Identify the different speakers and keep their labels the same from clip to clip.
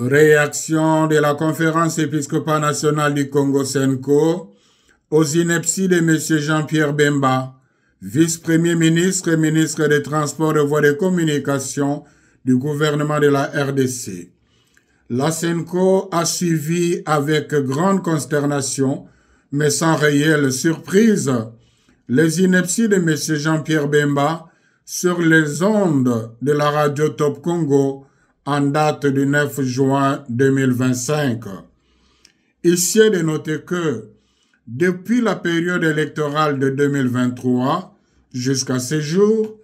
Speaker 1: Réaction de la Conférence épiscopale nationale du Congo Senko aux inepties de M. Jean-Pierre Bemba, vice-premier ministre et ministre des Transports et Voies de Communication du gouvernement de la RDC. La Senko a suivi avec grande consternation, mais sans réelle surprise, les inepties de M. Jean-Pierre Bemba sur les ondes de la radio Top Congo en date du 9 juin 2025. Ici est de noter que, depuis la période électorale de 2023 jusqu'à ce jour,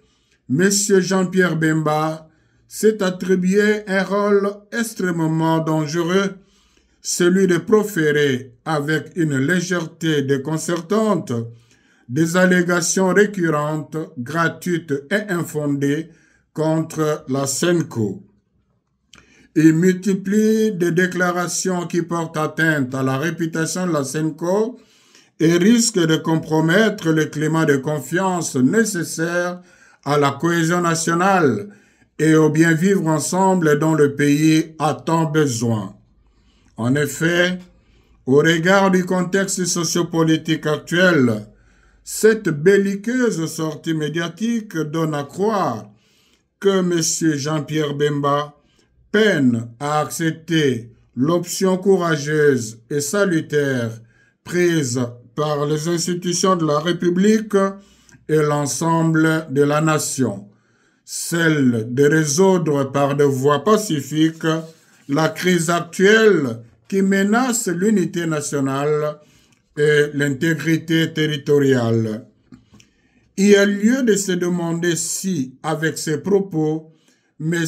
Speaker 1: M. Jean-Pierre Bemba s'est attribué un rôle extrêmement dangereux, celui de proférer avec une légèreté déconcertante des allégations récurrentes, gratuites et infondées contre la Senko. Il multiplie des déclarations qui portent atteinte à la réputation de la Senko et risquent de compromettre le climat de confiance nécessaire à la cohésion nationale et au bien vivre ensemble dont le pays a tant besoin. En effet, au regard du contexte sociopolitique actuel, cette belliqueuse sortie médiatique donne à croire que M. Jean-Pierre Bemba peine à accepter l'option courageuse et salutaire prise par les institutions de la République et l'ensemble de la nation, celle de résoudre par des voies pacifiques la crise actuelle qui menace l'unité nationale et l'intégrité territoriale. Il y a lieu de se demander si, avec ces propos, M.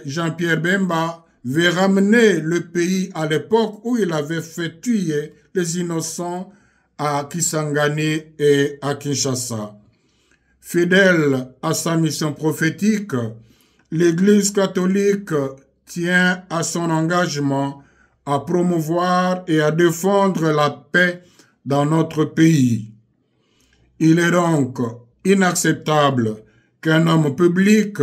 Speaker 1: Jean-Pierre Bemba veut ramener le pays à l'époque où il avait fait tuer les innocents à Kisangani et à Kinshasa. Fidèle à sa mission prophétique, l'Église catholique tient à son engagement à promouvoir et à défendre la paix dans notre pays. Il est donc inacceptable qu'un homme public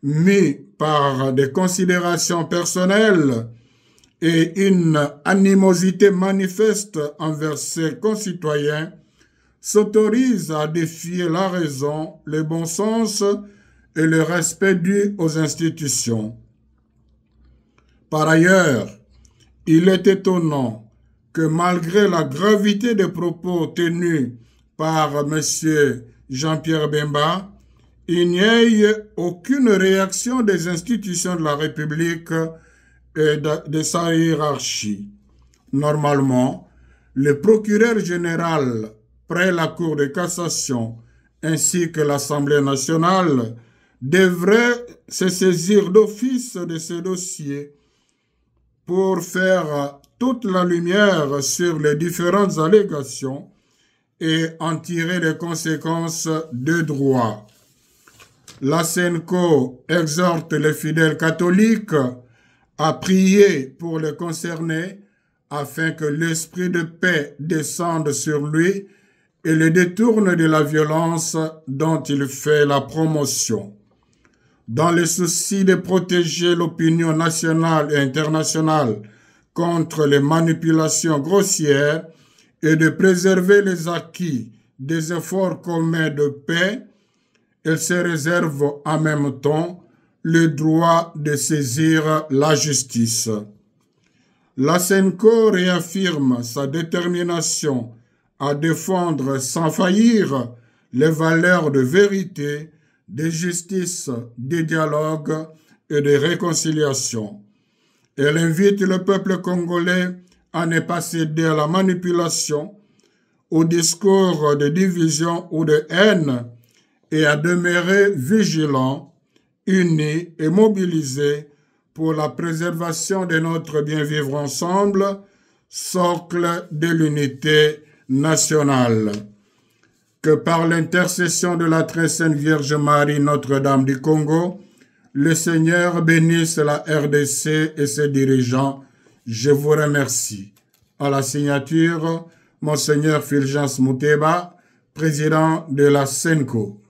Speaker 1: mis par des considérations personnelles et une animosité manifeste envers ses concitoyens s'autorise à défier la raison, le bon sens et le respect dû aux institutions. Par ailleurs, il est étonnant que malgré la gravité des propos tenus par M. Jean-Pierre Bemba, il n'y ait aucune réaction des institutions de la République et de sa hiérarchie. Normalement, le procureur général, près la Cour de cassation, ainsi que l'Assemblée nationale, devraient se saisir d'office de ce dossier pour faire toute la lumière sur les différentes allégations et en tirer les conséquences de droit. La Senko exhorte les fidèles catholiques à prier pour les concernés afin que l'esprit de paix descende sur lui et le détourne de la violence dont il fait la promotion. Dans le souci de protéger l'opinion nationale et internationale contre les manipulations grossières et de préserver les acquis des efforts communs de paix, elle se réserve en même temps le droit de saisir la justice. La Senko réaffirme sa détermination à défendre sans faillir les valeurs de vérité, de justice, de dialogue et de réconciliation. Elle invite le peuple congolais à ne pas céder à la manipulation, au discours de division ou de haine et à demeurer vigilants, unis et mobilisés pour la préservation de notre bien-vivre ensemble, socle de l'unité nationale. Que par l'intercession de la très sainte Vierge Marie, Notre-Dame du Congo, le Seigneur bénisse la RDC et ses dirigeants. Je vous remercie. À la signature, Monseigneur Fulgence Mouteba, président de la Senko.